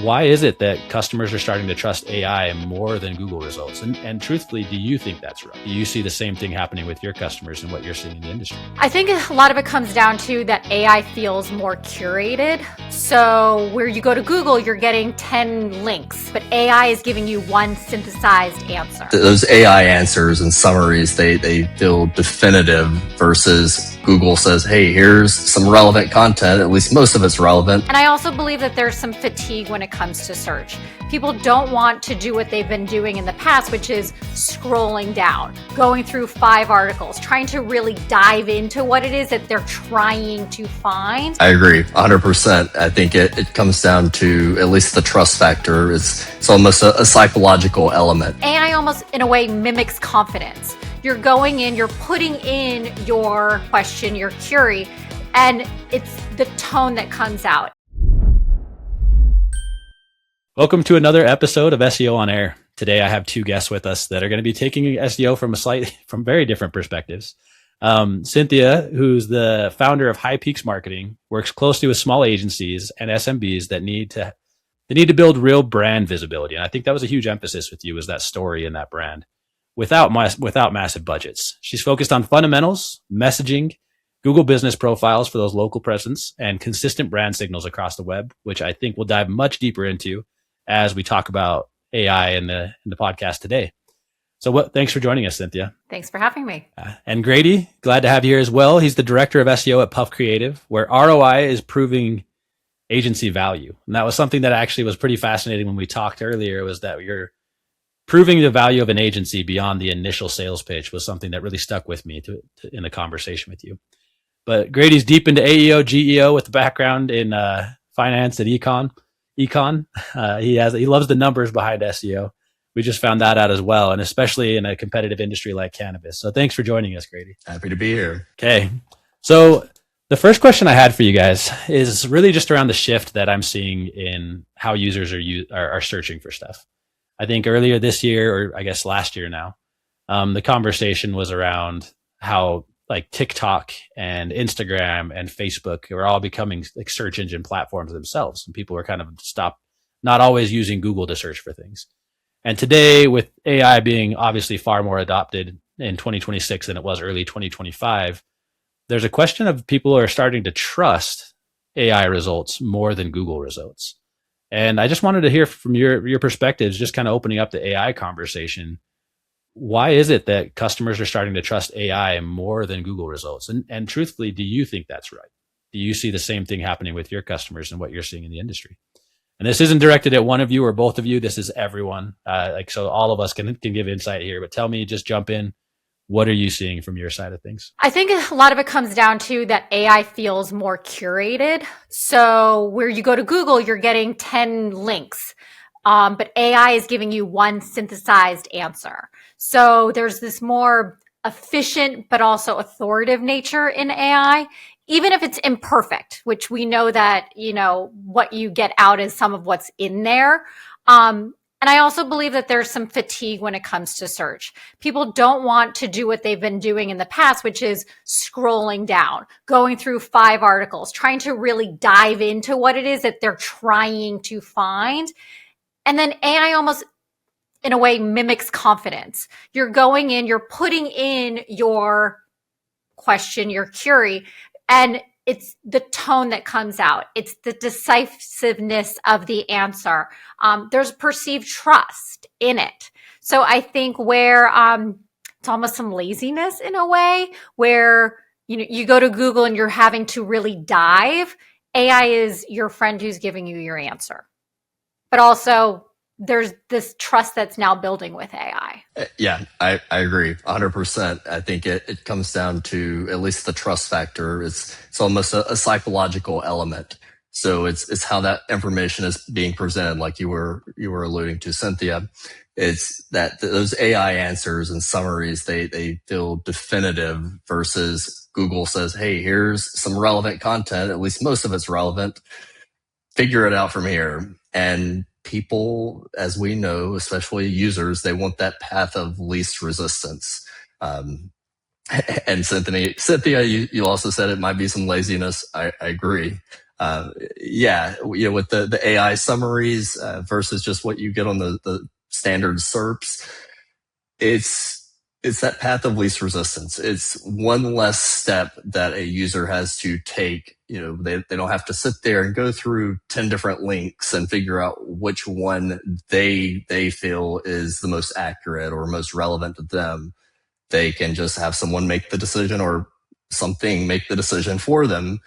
Why is it that customers are starting to trust AI more than Google results? And truthfully, do you think that's right? Do you see the same thing happening with your customers and what you're seeing in the industry? I think a lot of it comes down to that AI feels more curated. So where you go to Google, you're getting 10 links, but AI is giving you one synthesized answer. Those AI answers and summaries, they feel definitive versus Google says, hey, here's some relevant content, at least most of it's relevant. And I also believe that there's some fatigue when it comes to search. People don't want to do what they've been doing in the past, which is scrolling down, going through 5 articles, trying to really dive into what it is that they're trying to find. I agree, 100%. I think it comes down to at least the trust factor. It's almost a psychological element. AI almost, in a way, mimics confidence. You're going in, you're putting in your question, your query, and it's the tone that comes out. Welcome to another episode of SEO On-Air. Today, I have 2 guests with us that are going to be taking SEO from very different perspectives. Cynthia, who's the founder of High Peaks Marketing, works closely with small agencies and SMBs that need to build real brand visibility. And I think that was a huge emphasis with you, was that story and that brand without massive budgets. She's focused on fundamentals, messaging, Google business profiles for those local presence, and consistent brand signals across the web, which I think we'll dive much deeper into as we talk about AI in the podcast today. So thanks for joining us, Cynthia. Thanks for having me. And Grady, glad to have you here as well. He's the director of SEO at PufCreativ, where ROI is proving agency value. And that was something that actually was pretty fascinating when we talked earlier, was that you're proving the value of an agency beyond the initial sales pitch was something that really stuck with me in the conversation with you. But Grady's deep into AEO, GEO with a background in finance and econ. He loves the numbers behind SEO. We just found that out as well, and especially in a competitive industry like cannabis. So thanks for joining us, Grady. Happy to be here. Okay. So the first question I had for you guys is really just around the shift that I'm seeing in how users are searching for stuff. I think earlier this year, or I guess last year now, the conversation was around how like TikTok and Instagram and Facebook are all becoming like search engine platforms themselves. And people are kind of not always using Google to search for things. And today, with AI being obviously far more adopted in 2026 than it was early 2025, there's a question of people are starting to trust AI results more than Google results. And I just wanted to hear from your perspectives, just kind of opening up the AI conversation. Why is it that customers are starting to trust AI more than Google results? And truthfully, do you think that's right? Do you see the same thing happening with your customers and what you're seeing in the industry? And this isn't directed at one of you or both of you. This is everyone. So all of us can give insight here. But tell me, just jump in. What are you seeing from your side of things? I think a lot of it comes down to that AI feels more curated. So where you go to Google, you're getting 10 links, but AI is giving you one synthesized answer. So there's this more efficient, but also authoritative nature in AI, even if it's imperfect, which we know that, what you get out is some of what's in there. And I also believe that there's some fatigue when it comes to search. People don't want to do what they've been doing in the past, which is scrolling down, going through 5 articles, trying to really dive into what it is that they're trying to find. And then AI almost, in a way, mimics confidence. You're going in, you're putting in your question, your query, and it's the tone that comes out. It's the decisiveness of the answer. There's perceived trust in it. So I think where it's almost some laziness in a way, where you go to Google and you're having to really dive, AI is your friend who's giving you your answer. But also there's this trust that's now building with AI. Yeah, I agree 100%. I think it comes down to at least the trust factor. It's almost a psychological element. So it's how that information is being presented, like you were alluding to, Cynthia. It's that those AI answers and summaries, they feel definitive versus Google says, hey, here's some relevant content, at least most of it's relevant. Figure it out from here. And people, as we know, especially users, they want that path of least resistance. And Cynthia, you also said it might be some laziness. I agree. with the AI summaries versus just what you get on the standard SERPs, it's that path of least resistance. It's one less step that a user has to take. They don't have to sit there and go through 10 different links and figure out which one they feel is the most accurate or most relevant to them. They can just have someone make the decision or something make the decision for them.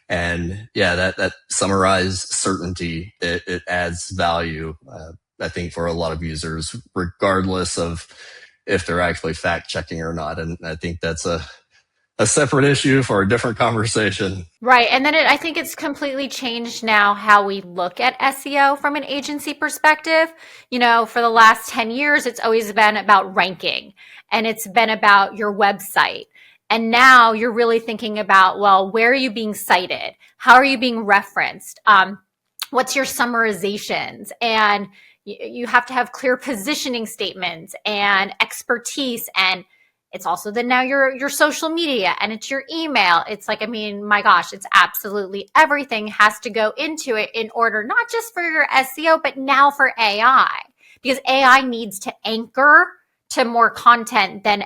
And that summarized certainty, it adds value, I think, for a lot of users, regardless of if they're actually fact checking or not. And I think that's a separate issue for a different conversation. Right. And then I think it's completely changed now how we look at SEO from an agency perspective. For the last 10 years, it's always been about ranking and it's been about your website. And now you're really thinking about, well, where are you being cited? How are you being referenced? What's your summarizations? And you have to have clear positioning statements and expertise. And it's also then now your social media and it's your email. It's like, my gosh, it's absolutely everything has to go into it in order, not just for your SEO, but now for AI, because AI needs to anchor to more content than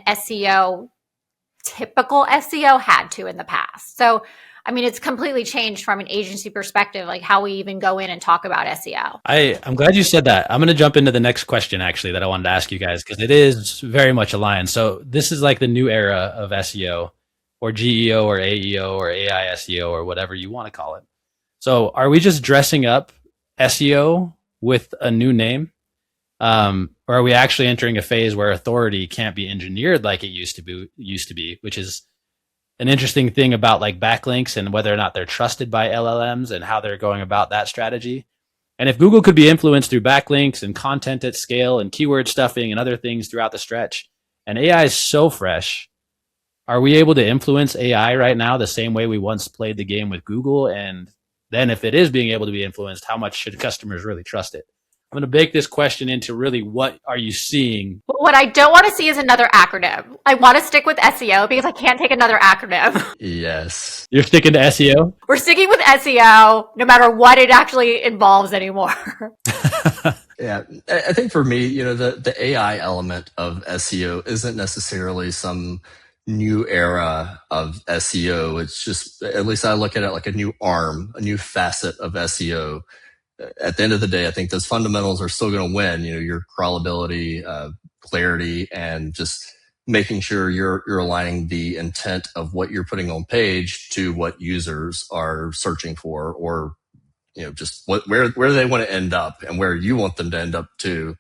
typical SEO had to in the past. So, it's completely changed from an agency perspective, like how we even go in and talk about SEO. I'm glad you said that. I'm going to jump into the next question, actually, that I wanted to ask you guys, because it is very much aligned. So this is like the new era of SEO or GEO or AEO or AI SEO or whatever you want to call it. So are we just dressing up SEO with a new name? Or are we actually entering a phase where authority can't be engineered like it used to be, which is an interesting thing about like backlinks and whether or not they're trusted by LLMs and how they're going about that strategy. And if Google could be influenced through backlinks and content at scale and keyword stuffing and other things throughout the stretch, and AI is so fresh, are we able to influence AI right now the same way we once played the game with Google? And then if it is being able to be influenced, how much should customers really trust it? I'm going to bake this question into really what are you seeing? What I don't want to see is another acronym. I want to stick with SEO because I can't take another acronym. Yes. You're sticking to SEO? We're sticking with SEO no matter what it actually involves anymore. Yeah. I think for me, the AI element of SEO isn't necessarily some new era of SEO. It's just, at least I look at it like a new arm, a new facet of SEO. At the end of the day, I think those fundamentals are still going to win. Your crawlability, clarity, and just making sure you're aligning the intent of what you're putting on page to what users are searching for, or just where they want to end up and where you want them to end up too.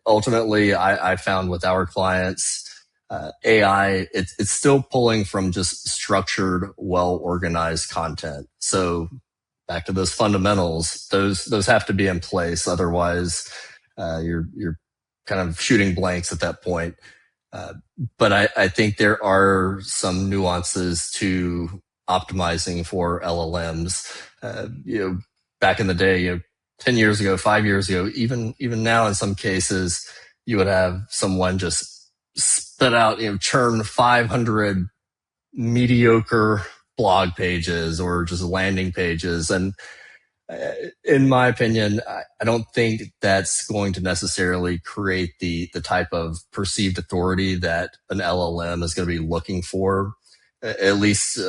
Ultimately, I found with our clients, AI, it's still pulling from just structured, well-organized content. So back to those fundamentals, those have to be in place. Otherwise, you're kind of shooting blanks at that point. But I think there are some nuances to optimizing for LLMs. Back in the day, 10 years ago, 5 years ago, even now in some cases, you would have someone just spit out, churn 500 mediocre blog pages or just landing pages. And in my opinion, I don't think that's going to necessarily create the type of perceived authority that an LLM is going to be looking for, at least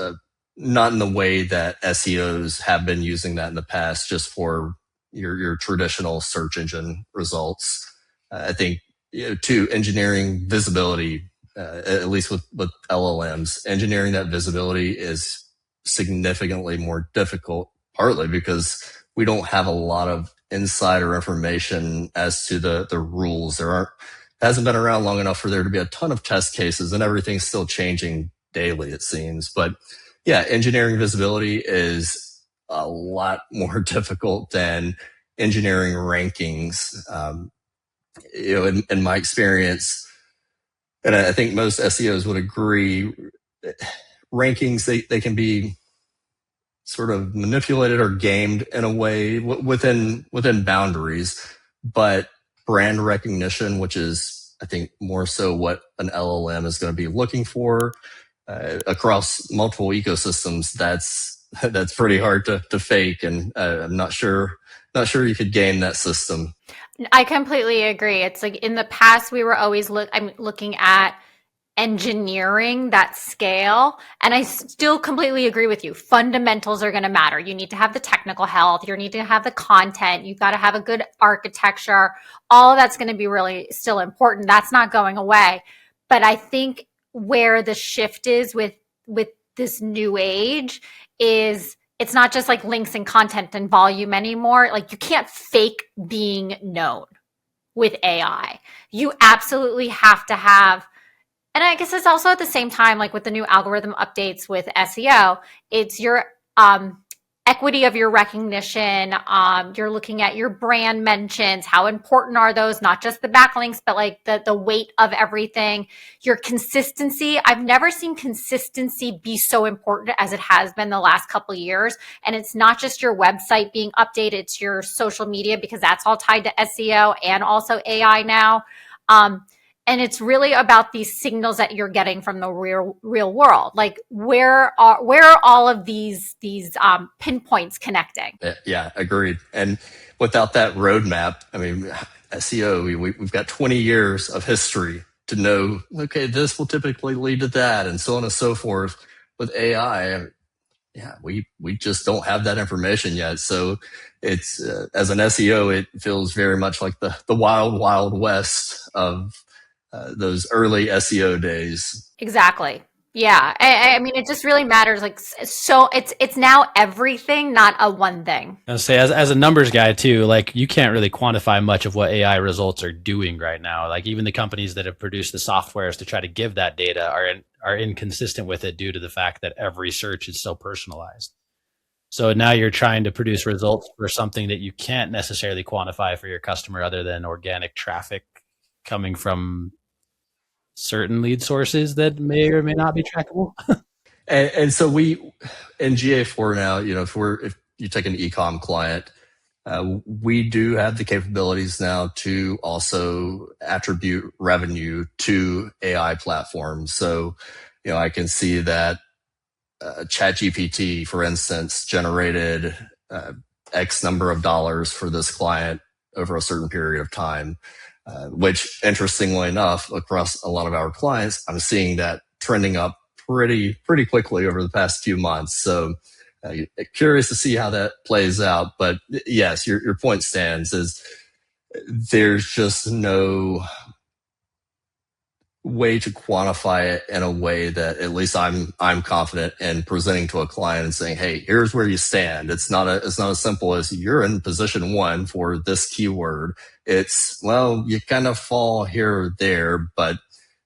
not in the way that SEOs have been using that in the past, just for your traditional search engine results. I think, too, engineering visibility, at least with LLMs, engineering that visibility is significantly more difficult, partly because we don't have a lot of insider information as to the rules. Hasn't been around long enough for there to be a ton of test cases, and everything's still changing daily, it seems. But yeah, engineering visibility is a lot more difficult than engineering rankings. In my experience, and I think most SEOs would agree, rankings, they can be sort of manipulated or gamed in a way within boundaries, but brand recognition, which is, I think, more so what an LLM is going to be looking for across multiple ecosystems, that's that's pretty hard to fake, and I'm not sure you could game that system. I completely agree. It's like in the past, we were always looking at engineering that scale. And I still completely agree with you. Fundamentals are going to matter. You need to have the technical health. You need to have the content. You've got to have a good architecture. All of that's going to be really still important. That's not going away. But I think where the shift is with this new age is it's not just like links and content and volume anymore. Like you can't fake being known with AI. You absolutely have to have, and I guess it's also at the same time, like with the new algorithm updates with SEO, it's your equity of your recognition. You're looking at your brand mentions. How important are those? Not just the backlinks, but like the weight of everything. Your consistency. I've never seen consistency be so important as it has been the last couple of years. And it's not just your website being updated, it's your social media, because that's all tied to SEO and also AI now. And it's really about these signals that you're getting from the real world. Like where are all of these pinpoints connecting? Yeah, agreed. And without that roadmap, I mean, SEO, we've got 20 years of history to know, okay, this will typically lead to that, and so on and so forth. With AI, yeah, we just don't have that information yet. So it's as an SEO, it feels very much like the wild west of those early SEO days. Exactly. Yeah. I mean, it just really matters. Like, so it's now everything, not a one thing. I'll say as a numbers guy too, like you can't really quantify much of what AI results are doing right now. Like even the companies that have produced the softwares to try to give that data are inconsistent with it due to the fact that every search is so personalized. So now you're trying to produce results for something that you can't necessarily quantify for your customer other than organic traffic coming from certain lead sources that may or may not be trackable. And so we in GA4 now, if you take an e-com client, we do have the capabilities now to also attribute revenue to AI platforms. So, I can see that ChatGPT, for instance, generated X number of dollars for this client over a certain period of time. Which, interestingly enough, across a lot of our clients, I'm seeing that trending up pretty quickly over the past few months. So curious to see how that plays out. But yes, your point stands, is there's just no way to quantify it in a way that at least I'm confident in presenting to a client and saying, hey, here's where you stand. It's not as simple as you're in position 1 for this keyword. It's, well, you kind of fall here or there, but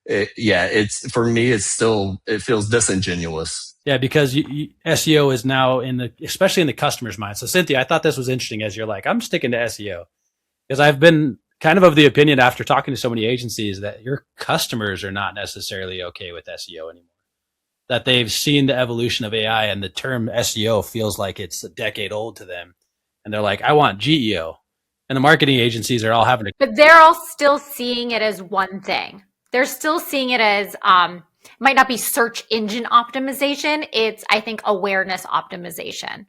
it's for me, it feels disingenuous. Yeah, because SEO is now especially in the customer's mind. So Cynthia, I thought this was interesting as you're like, I'm sticking to SEO because I've been kind of the opinion after talking to so many agencies that your customers are not necessarily okay with SEO anymore. That they've seen the evolution of AI and the term SEO feels like it's a decade old to them. And they're like, I want GEO. And the marketing agencies are all having to. But they're all still seeing it as one thing. They're still seeing it as, it might not be search engine optimization. It's, I think, awareness optimization.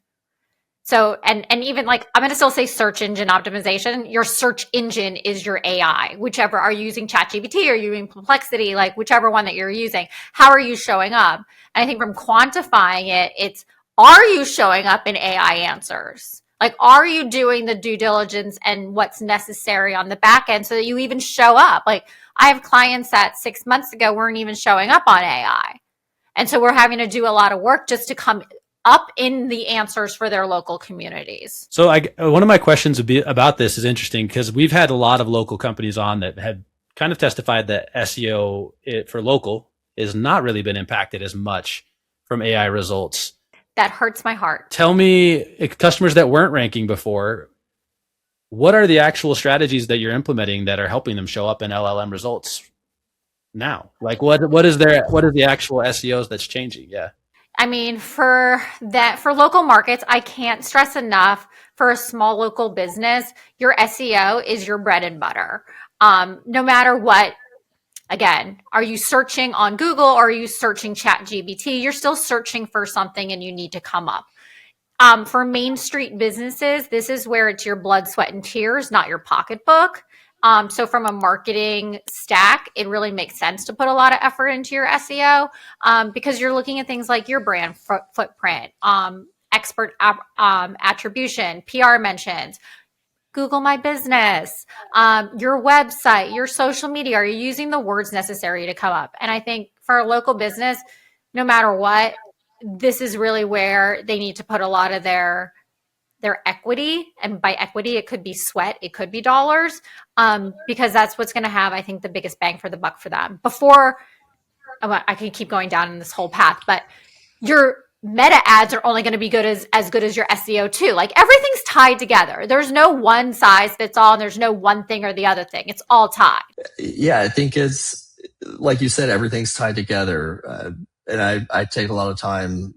So, and even like, I'm going to still say search engine optimization. Your search engine is your AI, whichever. Are you using ChatGPT or are you using Perplexity, like whichever one that you're using? How are you showing up? And I think from quantifying it, it's, are you showing up in AI answers? Like, are you doing the due diligence and what's necessary on the back end so that you even show up? Like, I have clients that 6 months ago weren't even showing up on AI. And so we're having to do a lot of work just to come up in the answers for their local communities. So one of my questions would be about this is interesting because we've had a lot of local companies on that have kind of testified that SEO for local has not really been impacted as much from AI results. That hurts my heart. Tell me, customers that weren't ranking before, what are the actual strategies that you're implementing that are helping them show up in LLM results now? Like what is the actual SEOs that's changing? Yeah. I mean, for local markets, I can't stress enough, for a small local business, your SEO is your bread and butter. No matter what, again, are you searching on Google or are you searching ChatGPT? You're still searching for something and you need to come up. For Main Street businesses, this is where it's your blood, sweat, and tears, not your pocketbook. So from a marketing stack, it really makes sense to put a lot of effort into your SEO because you're looking at things like your brand footprint, expert attribution, PR mentions, Google My Business, your website, your social media. Are you using the words necessary to come up? And I think for a local business, no matter what, this is really where they need to put a lot of their equity. And by equity, it could be sweat, it could be dollars, because that's what's going to have, I think, the biggest bang for the buck for them. Before, I can keep going down in this whole path, but your meta ads are only going to be as good as your SEO too. Like everything's tied together. There's no one size fits all, and there's no one thing or the other thing. It's all tied. Yeah, I think it's like you said, everything's tied together. And I take a lot of time,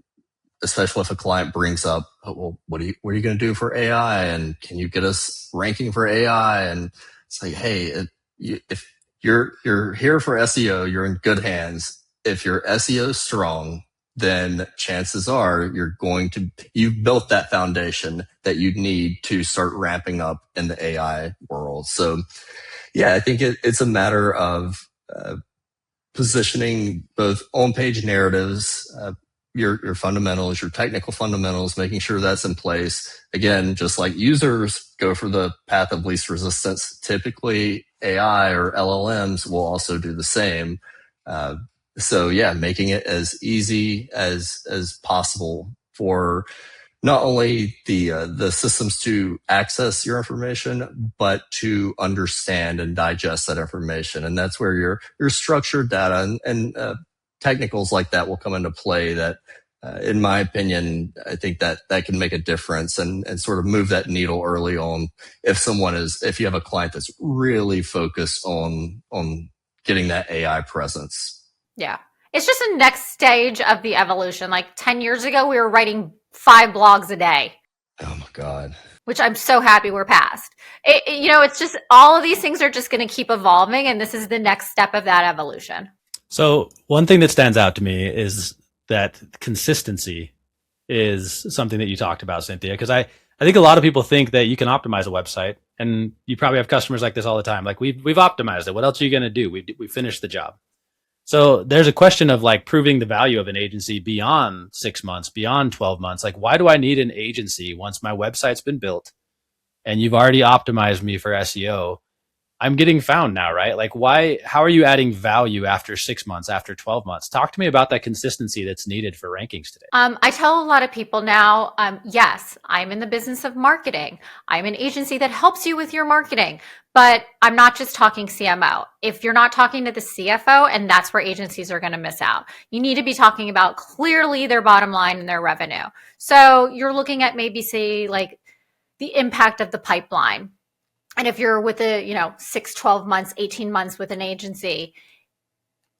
especially if a client brings up, oh, well, what are you going to do for AI? And can you get us ranking for AI? And it's like, hey, if you're here for SEO, you're in good hands. If your SEO is strong, then chances are you've built that foundation that you need to start ramping up in the AI world. So yeah, I think it's a matter of positioning both on-page narratives, your fundamentals, your technical fundamentals, making sure that's in place. Again, just like users go for the path of least resistance, typically AI or LLMs will also do the same. So yeah, making it as easy as possible for not only the systems to access your information, but to understand and digest that information. And that's where your structured data and technicals like that will come into play that, in my opinion, I think that can make a difference and sort of move that needle early on. If you have a client that's really focused on getting that AI presence. Yeah. It's just the next stage of the evolution. Like 10 years ago, we were writing 5 blogs a day. Oh my God. Which I'm so happy we're past. It's just all of these things are just going to keep evolving. And this is the next step of that evolution. So one thing that stands out to me is that consistency is something that you talked about, Cynthia, because I think a lot of people think that you can optimize a website, and you probably have customers like this all the time. Like we've optimized it. What else are you going to do? We finished the job. So there's a question of like proving the value of an agency beyond 6 months, beyond 12 months. Like, why do I need an agency once my website's been built and you've already optimized me for SEO? I'm getting found now, right? Like how are you adding value after 6 months, after 12 months? Talk to me about that consistency that's needed for rankings today. I tell a lot of people now, yes, I'm in the business of marketing. I'm an agency that helps you with your marketing, but I'm not just talking CMO. If you're not talking to the CFO, and that's where agencies are going to miss out, you need to be talking about clearly their bottom line and their revenue. So you're looking at maybe say like the impact of the pipeline. And if you're with 6, 12 months, 18 months with an agency,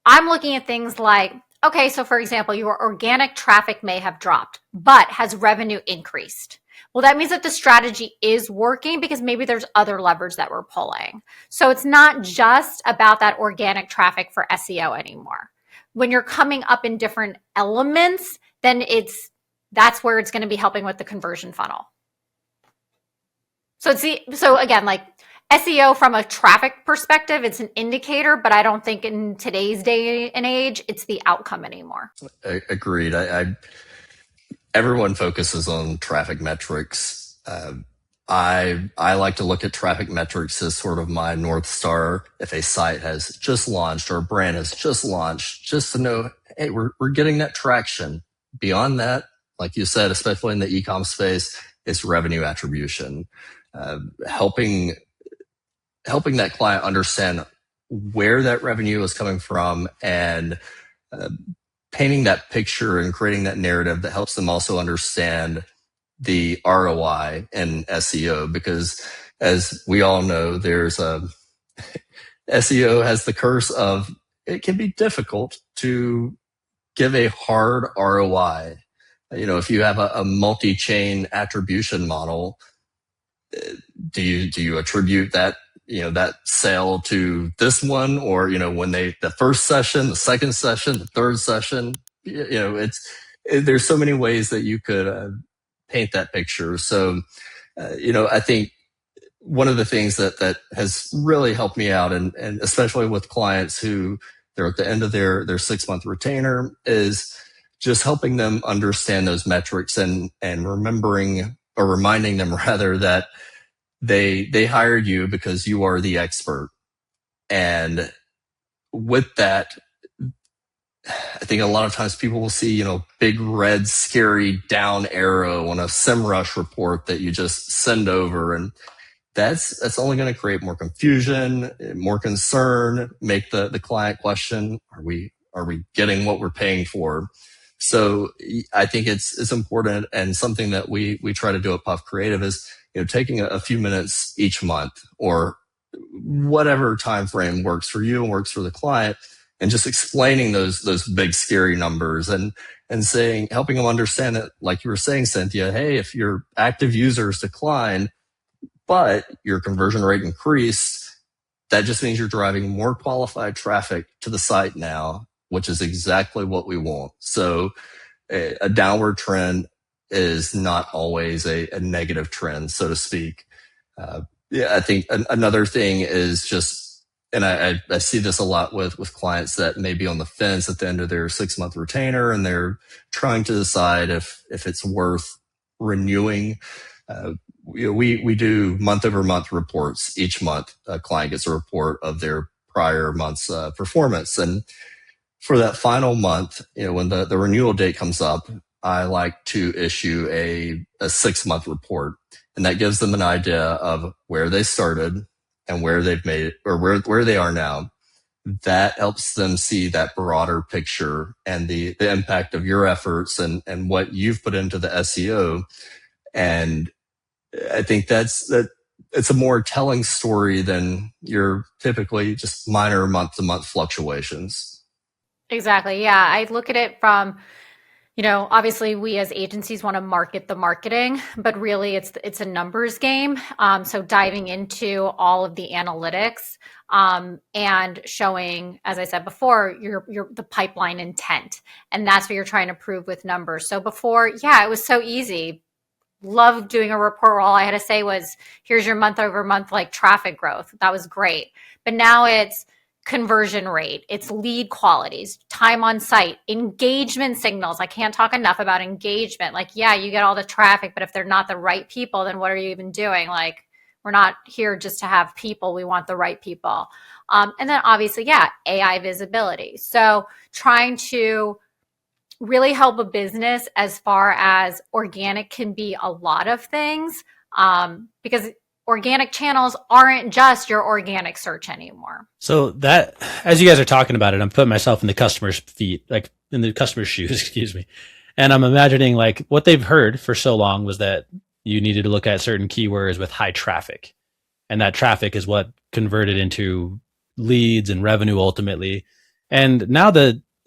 I'm looking at things like, okay, so for example, your organic traffic may have dropped, but has revenue increased? Well, that means that the strategy is working because maybe there's other levers that we're pulling. So it's not just about that organic traffic for SEO anymore. When you're coming up in different elements, then that's where it's going to be helping with the conversion funnel. So again, like SEO from a traffic perspective, it's an indicator, but I don't think in today's day and age, it's the outcome anymore. Agreed. Everyone focuses on traffic metrics. I like to look at traffic metrics as sort of my North Star. If a site has just launched or a brand has just launched, just to know, hey, we're getting that traction. Beyond that, like you said, especially in the e-com space, it's revenue attribution. Helping that client understand where that revenue is coming from and painting that picture and creating that narrative that helps them also understand the ROI in SEO, because as we all know, SEO has the curse of it can be difficult to give a hard ROI. If you have a multi-chain attribution model, do you attribute that that sale to this one, or when the first session, the second session, the third session? There's so many ways that you could paint that picture. So, I think one of the things that has really helped me out, and especially with clients who they're at the end of their 6-month retainer, is just helping them understand those metrics and remembering or reminding them rather that they hired you because you are the expert. And with that, I think a lot of times people will see, big red, scary down arrow on a SEMrush report that you just send over. And that's only going to create more confusion, more concern, make the client question, are we getting what we're paying for? So I think it's important, and something that we try to do at PufCreativ is, taking a few minutes each month or whatever time frame works for you and works for the client, and just explaining those big scary numbers and saying, helping them understand that, like you were saying, Cynthia, hey, if your active users decline, but your conversion rate increased, that just means you're driving more qualified traffic to the site now, which is exactly what we want. So a downward trend is not always a negative trend, so to speak. I think another thing is just, and I see this a lot with clients that may be on the fence at the end of their 6-month retainer, and they're trying to decide if it's worth renewing. We do month over month reports. Each month, a client gets a report of their prior month's performance. And for that final month, when the renewal date comes up, I like to issue a 6-month report. And that gives them an idea of where they started and where they've made it, or where they are now. That helps them see that broader picture and the impact of your efforts and what you've put into the SEO. And I think it's a more telling story than your typically just minor month-to-month fluctuations. Exactly. Yeah. I look at it from, obviously we as agencies want to market the marketing, but really it's a numbers game. So diving into all of the analytics and showing, as I said before, the pipeline intent. And that's what you're trying to prove with numbers. So before, it was so easy. Loved doing a report where all I had to say was, here's your month over month traffic growth. That was great. But now it's conversion rate, it's lead qualities, time on site, engagement signals. I can't talk enough about engagement. You get all the traffic, but if they're not the right people, then what are you even doing? We're not here just to have people. We want the right people. And then obviously, AI visibility. So trying to really help a business as far as organic can be a lot of things, because organic channels aren't just your organic search anymore. So that, as you guys are talking about it, I'm putting myself in the customer's feet, in the customer's shoes, excuse me. And I'm imagining what they've heard for so long was that you needed to look at certain keywords with high traffic. And that traffic is what converted into leads and revenue ultimately. And now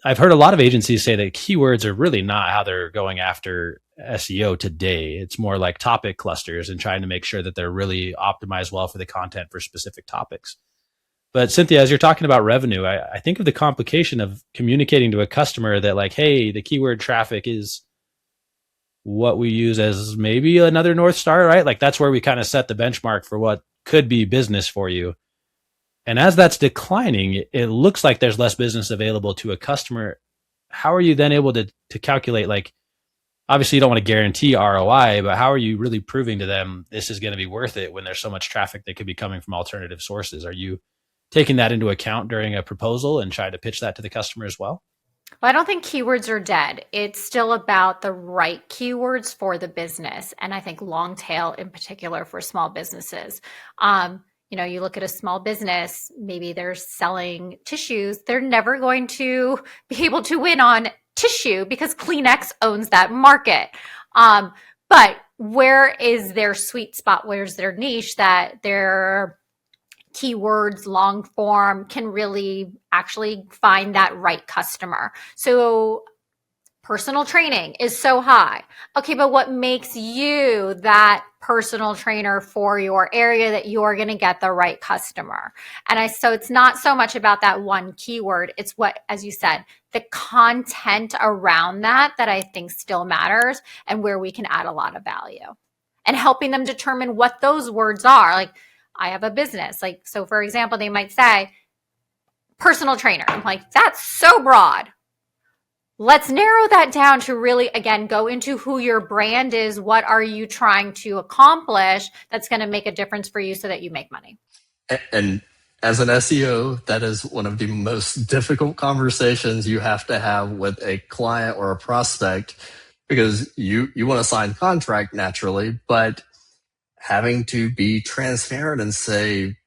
I've heard a lot of agencies say that keywords are really not how they're going after SEO today. It's more like topic clusters and trying to make sure that they're really optimized well for the content for specific topics. But Cynthia, as you're talking about revenue, I think of the complication of communicating to a customer that hey, the keyword traffic is what we use as maybe another North Star, right? That's where we kind of set the benchmark for what could be business for you. And as that's declining, it looks like there's less business available to a customer. How are you then able to calculate, obviously you don't want to guarantee ROI, but how are you really proving to them this is going to be worth it when there's so much traffic that could be coming from alternative sources? Are you taking that into account during a proposal and trying to pitch that to the customer as well? Well, I don't think keywords are dead. It's still about the right keywords for the business. And I think long tail in particular for small businesses. You look at a small business, maybe they're selling tissues. They're never going to be able to win on tissue because Kleenex owns that market. But where is their sweet spot? Where's their niche that their keywords, long form can really actually find that right customer? So personal training is so high. Okay, but what makes you that personal trainer for your area that you're going to get the right customer? So it's not so much about that one keyword. It's what, as you said, the content around that I think still matters and where we can add a lot of value and helping them determine what those words are. Like, I have a business. Like, so for example, they might say personal trainer. I'm like, that's so broad. Let's narrow that down to really, again, go into who your brand is. What are you trying to accomplish that's going to make a difference for you so that you make money? And as an SEO, that is one of the most difficult conversations you have to have with a client or a prospect, because you want to sign contract naturally, but having to be transparent and say,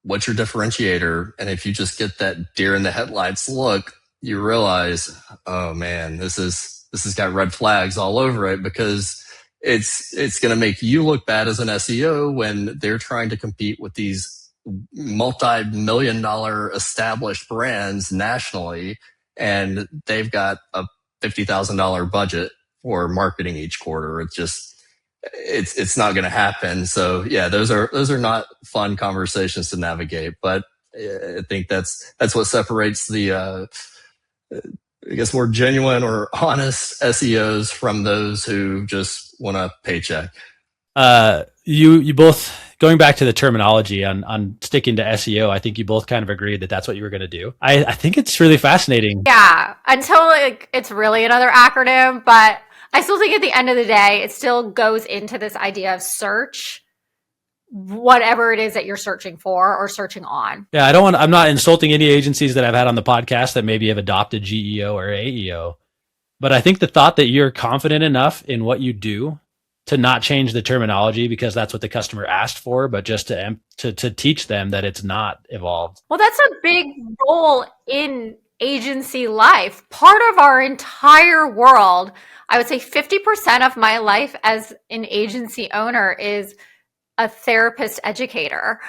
what's your differentiator? And if you just get that deer in the headlights look, you realize, oh man, this has got red flags all over it, because it's going to make you look bad as an SEO when they're trying to compete with these multi-million-dollar established brands nationally, and they've got a $50,000 budget for marketing each quarter. It's not going to happen. So yeah, those are not fun conversations to navigate, but I think that's what separates the I guess more genuine or honest SEOs from those who just want a paycheck. You both, going back to the terminology on sticking to SEO, I think you both kind of agreed that that's what you were going to do. I think it's really fascinating. Yeah, until it's really another acronym, but I still think at the end of the day, it still goes into this idea of search, whatever it is that you're searching for or searching on. Yeah, I'm not insulting any agencies that I've had on the podcast that maybe have adopted GEO or AEO, but I think the thought that you're confident enough in what you do to not change the terminology because that's what the customer asked for, but just to teach them that it's not evolved. Well, that's a big role in agency life. Part of our entire world, I would say 50% of my life as an agency owner is a therapist educator.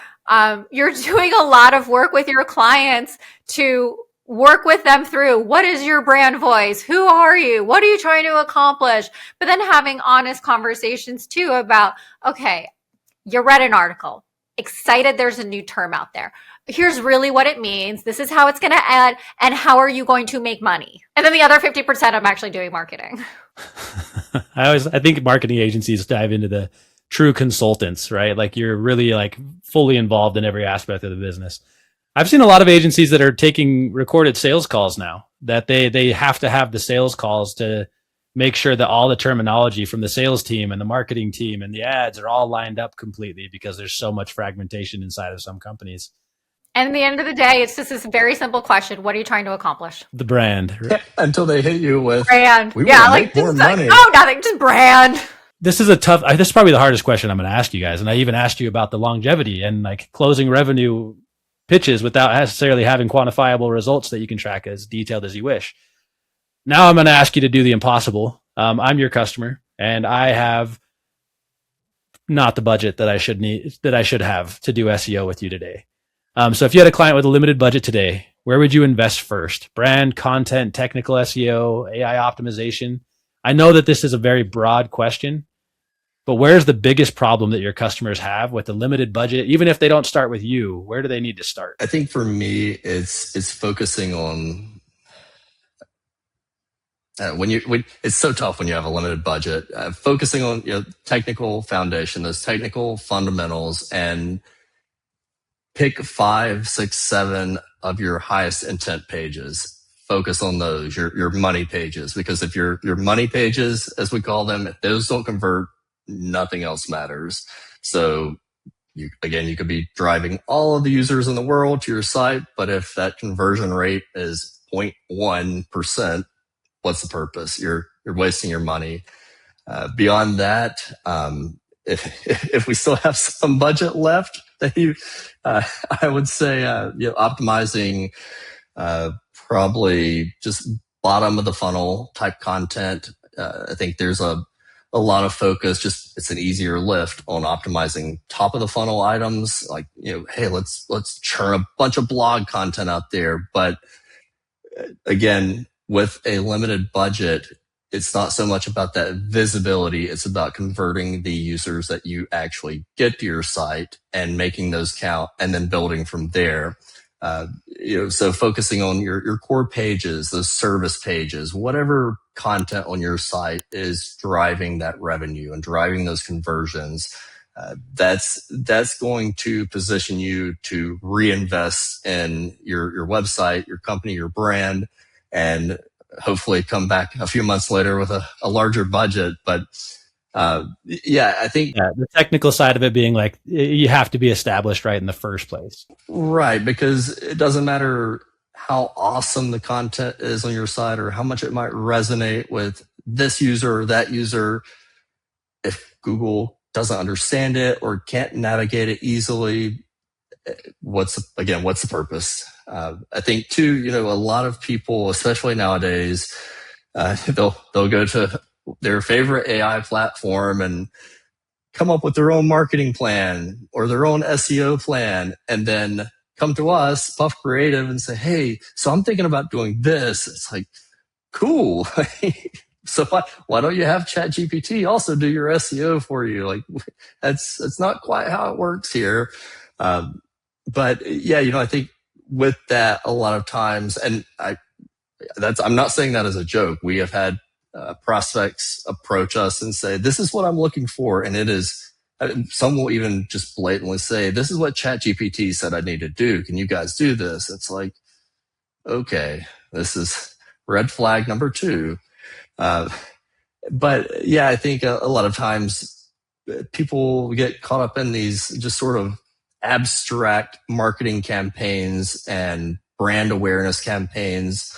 You're doing a lot of work with your clients to work with them through what is your brand voice? Who are you? What are you trying to accomplish? But then having honest conversations too about, okay, you read an article, excited there's a new term out there. Here's really what it means. This is how it's going to add, and how are you going to make money? And then the other 50%, I'm actually doing marketing. I think marketing agencies dive into the true consultants, right? Like you're really like fully involved in every aspect of the business. I've seen a lot of agencies that are taking recorded sales calls now, that they have to have the sales calls to make sure that all the terminology from the sales team and the marketing team and the ads are all lined up completely, because there's so much fragmentation inside of some companies. And at the end of the day, it's just this very simple question. What are you trying to accomplish? The brand. Right? Until they hit you with brand. We want to make more money. Oh, nothing, just brand. This is this is probably the hardest question I'm going to ask you guys. And I even asked you about the longevity and like closing revenue pitches without necessarily having quantifiable results that you can track as detailed as you wish. Now I'm going to ask you to do the impossible. I'm your customer and I have not the budget that I should have to do SEO with you today. So if you had a client with a limited budget today, where would you invest first? Brand, content, technical SEO, AI optimization? I know that this is a very broad question, but where's the biggest problem that your customers have with a limited budget? Even if they don't start with you, where do they need to start? I think for me, it's focusing on it's so tough when you have a limited budget. Focusing on technical foundation, those technical fundamentals, and pick 5, 6, 7 of your highest intent pages. Focus on those, your money pages, because if your money pages, as we call them, if those don't convert, nothing else matters. So you could be driving all of the users in the world to your site, but if that conversion rate is 0.1%, what's the purpose? You're wasting your money. Beyond that, if we still have some budget left, I would say optimizing probably just bottom of the funnel type content. I think there's a lot of focus, it's an easier lift on optimizing top of the funnel items. Like, hey, let's churn a bunch of blog content out there. But again, with a limited budget, it's not so much about that visibility. It's about converting the users that you actually get to your site and making those count and then building from there. So focusing on your core pages, those service pages, whatever content on your site is driving that revenue and driving those conversions. That's going to position you to reinvest in your website, your company, your brand, and hopefully come back a few months later with a larger budget. But I think the technical side of it being like you have to be established right in the first place. Right, because it doesn't matter how awesome the content is on your site or how much it might resonate with this user or that user. If Google doesn't understand it or can't navigate it easily, what's the purpose? I think too, a lot of people, especially nowadays, they'll go to their favorite AI platform and come up with their own marketing plan or their own SEO plan, and then come to us, PufCreativ, and say, hey, so I'm thinking about doing this. It's like, cool. So why don't you have ChatGPT also do your SEO for you? Like, that's not quite how it works here. But yeah, I think with that, a lot of times, and I'm not saying that as a joke. We have had prospects approach us and say, this is what I'm looking for. And it is, some will even just blatantly say, this is what ChatGPT said I need to do. Can you guys do this? It's like, okay, this is red flag number 2. But yeah, I think a lot of times people get caught up in these just sort of abstract marketing campaigns and brand awareness campaigns.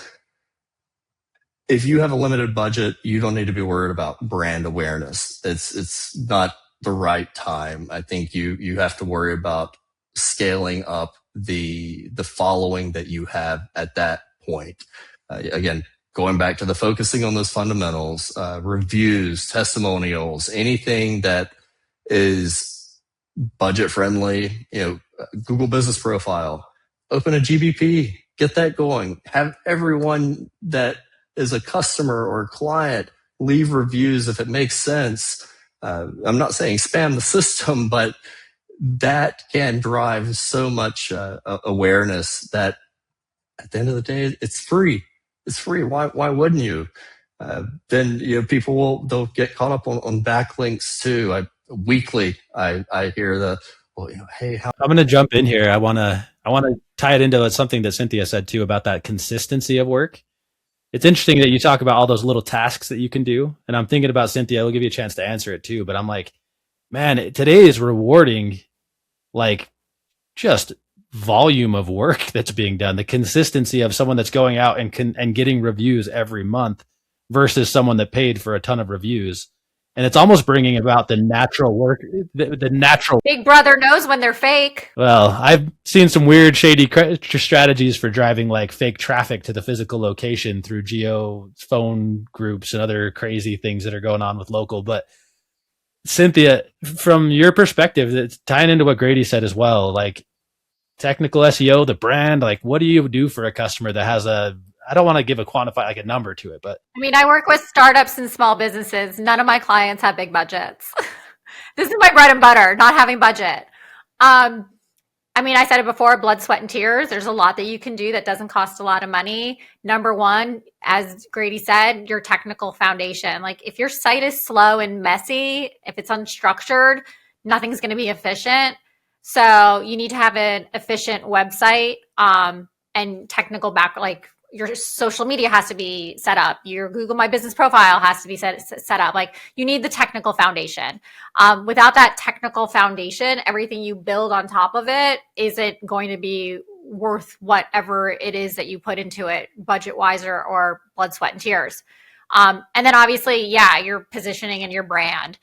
If you have a limited budget, you don't need to be worried about brand awareness. It's not the right time. I think you have to worry about scaling up the following that you have at that point. Again, going back to the focusing on those fundamentals, reviews, testimonials, anything that is budget friendly, Google Business Profile, open a GBP, get that going. Have everyone that is a customer or a client leave reviews if it makes sense. I'm not saying spam the system, but that can drive so much awareness that at the end of the day, it's free. It's free. Why wouldn't you? Then people they'll get caught up on backlinks too. Weekly, I hear hey, how I'm going to jump in here. I want to tie it into something that Cynthia said too about that consistency of work. It's interesting that you talk about all those little tasks that you can do. And I'm thinking about Cynthia, I'll give you a chance to answer it too. But I'm like, man, today is rewarding, like just volume of work that's being done, the consistency of someone that's going out and getting reviews every month versus someone that paid for a ton of reviews. And it's almost bringing about the natural work, the natural. Big Brother knows when they're fake. Well, I've seen some weird, shady strategies for driving like fake traffic to the physical location through geo phone groups and other crazy things that are going on with local. But Cynthia, from your perspective, it's tying into what Grady said as well, like technical SEO, the brand, like what do you do for a customer that has I don't want to give like a number to it, but I work with startups and small businesses. None of my clients have big budgets. This is my bread and butter, not having budget. I said it before, blood, sweat, and tears. There's a lot that you can do that doesn't cost a lot of money. Number one, as Grady said, your technical foundation. Like if your site is slow and messy, if it's unstructured, nothing's going to be efficient. So you need to have an efficient website and technical like your social media has to be set up. Your Google My Business profile has to be set up. Like you need the technical foundation. Without that technical foundation, everything you build on top of it isn't going to be worth whatever it is that you put into it, budget wise or blood, sweat, and tears. And then obviously, your positioning and your brand.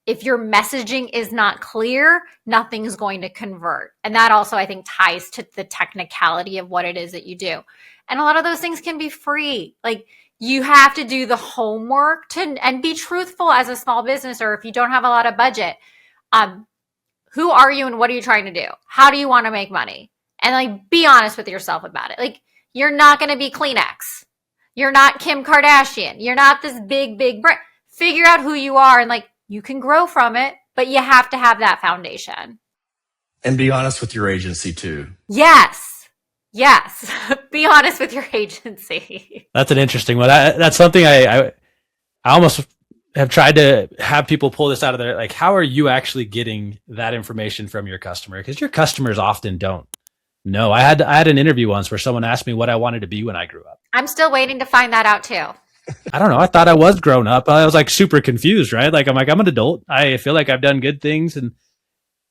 If your messaging is not clear, nothing's going to convert. And that also, I think, ties to the technicality of what it is that you do. And a lot of those things can be free. Like you have to do the homework and be truthful as a small business, or if you don't have a lot of budget, who are you and what are you trying to do? How do you want to make money? And like, be honest with yourself about it. Like you're not going to be Kleenex. You're not Kim Kardashian. You're not this big brand. Figure out who you are, and like, you can grow from it, but you have to have that foundation. And be honest with your agency too. Yes. Be honest with your agency. That's an interesting one. That's something I almost have tried to have people pull this out of there. Like, how are you actually getting that information from your customer? Because your customers often don't know. I had an interview once where someone asked me what I wanted to be when I grew up. I'm still waiting to find that out too. I don't know. I thought I was grown up. I was like super confused, right? Like, I'm an adult. I feel like I've done good things, and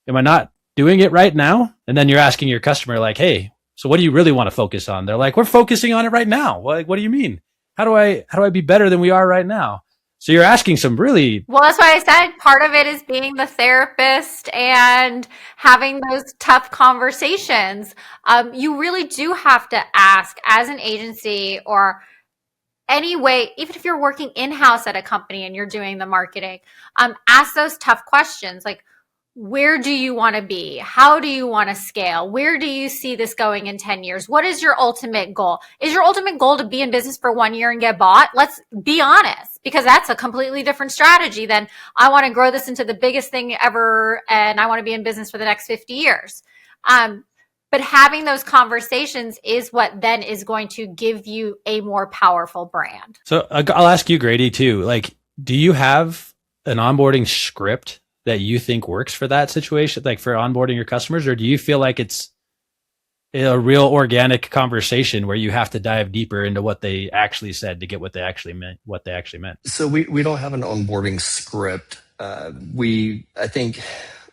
am I not doing it right now? And then you're asking your customer like, hey, so what do you really want to focus on? They're like, we're focusing on it right now. What do you mean? How do I be better than we are right now? So you're asking some really... Well, that's why I said part of it is being the therapist and having those tough conversations. You really do have to ask as an agency, or anyway, even if you're working in-house at a company and you're doing the marketing, ask those tough questions like, where do you want to be? How do you want to scale? Where do you see this going in 10 years? What is your ultimate goal? Is your ultimate goal to be in business for 1 year and get bought? Let's be honest, because that's a completely different strategy than I want to grow this into the biggest thing ever and I want to be in business for the next 50 years. But having those conversations is what then is going to give you a more powerful brand. So I'll ask you, Grady, too. Like, do you have an onboarding script that you think works for that situation, like for onboarding your customers? Or do you feel like it's a real organic conversation where you have to dive deeper into what they actually said to get what they actually meant? So we don't have an onboarding script. I think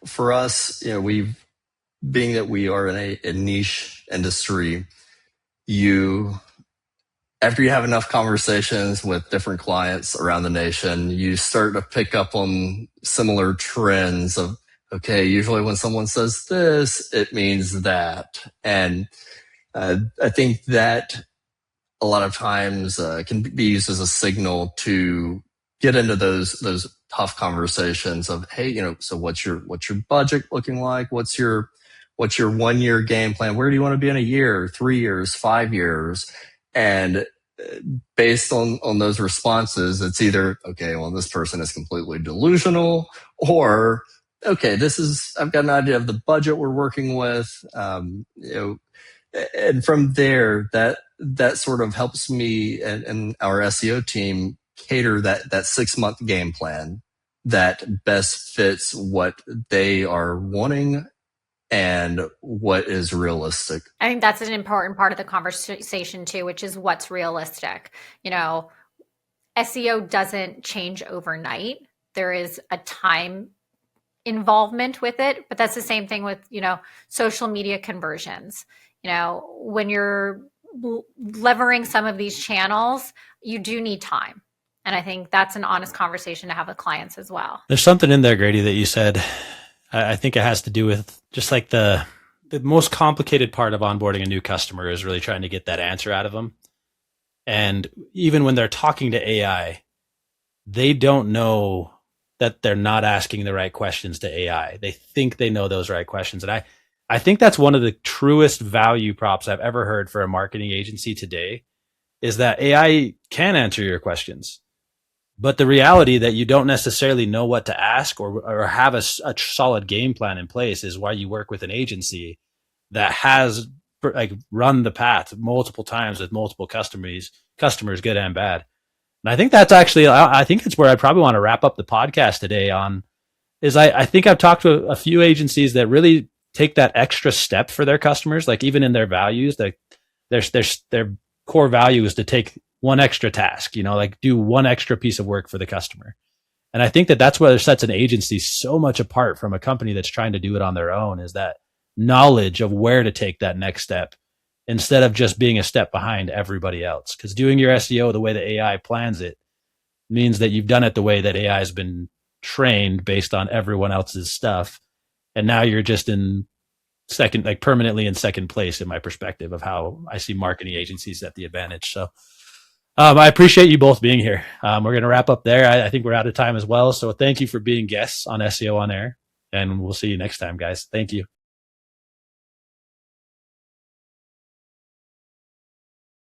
for us, being that we are in a niche industry, after you have enough conversations with different clients around the nation, you start to pick up on similar trends of, okay, usually when someone says this, it means that. And I think that a lot of times can be used as a signal to get into those tough conversations of, hey, so what's your budget looking like? What's your 1 year game plan? Where do you want to be in a year, 3 years, 5 years? And based on those responses, it's either, okay, well, this person is completely delusional, or, okay, I've got an idea of the budget we're working with. And from there, that sort of helps me and our SEO team cater that 6-month game plan that best fits what they are wanting and what is realistic. I think that's an important part of the conversation too, which is what's realistic. SEO doesn't change overnight. There is a time involvement with it, but that's the same thing with, social media conversions. When you're levering some of these channels, you do need time. And I think that's an honest conversation to have with clients as well. There's something in there, Grady, that you said. I think it has to do with just like the most complicated part of onboarding a new customer is really trying to get that answer out of them. And even when they're talking to AI, they don't know that they're not asking the right questions to AI. They think they know those right questions. And I think that's one of the truest value props I've ever heard for a marketing agency today, is that AI can answer your questions. But the reality that you don't necessarily know what to ask or have a solid game plan in place is why you work with an agency that has like run the path multiple times with multiple customers, good and bad. And I think that's actually, I think it's where I probably want to wrap up the podcast today on is I think I've talked to a few agencies that really take that extra step for their customers, like even in their values, that their core value is to take one extra task, like do one extra piece of work for the customer. And I think that's what sets an agency so much apart from a company that's trying to do it on their own, is that knowledge of where to take that next step instead of just being a step behind everybody else. Because doing your SEO the way that AI plans it means that you've done it the way that AI has been trained based on everyone else's stuff. And now you're just permanently in second place in my perspective of how I see marketing agencies at the advantage. So I appreciate you both being here. We're going to wrap up there. I think we're out of time as well. So thank you for being guests on SEO On Air, and we'll see you next time, guys. Thank you.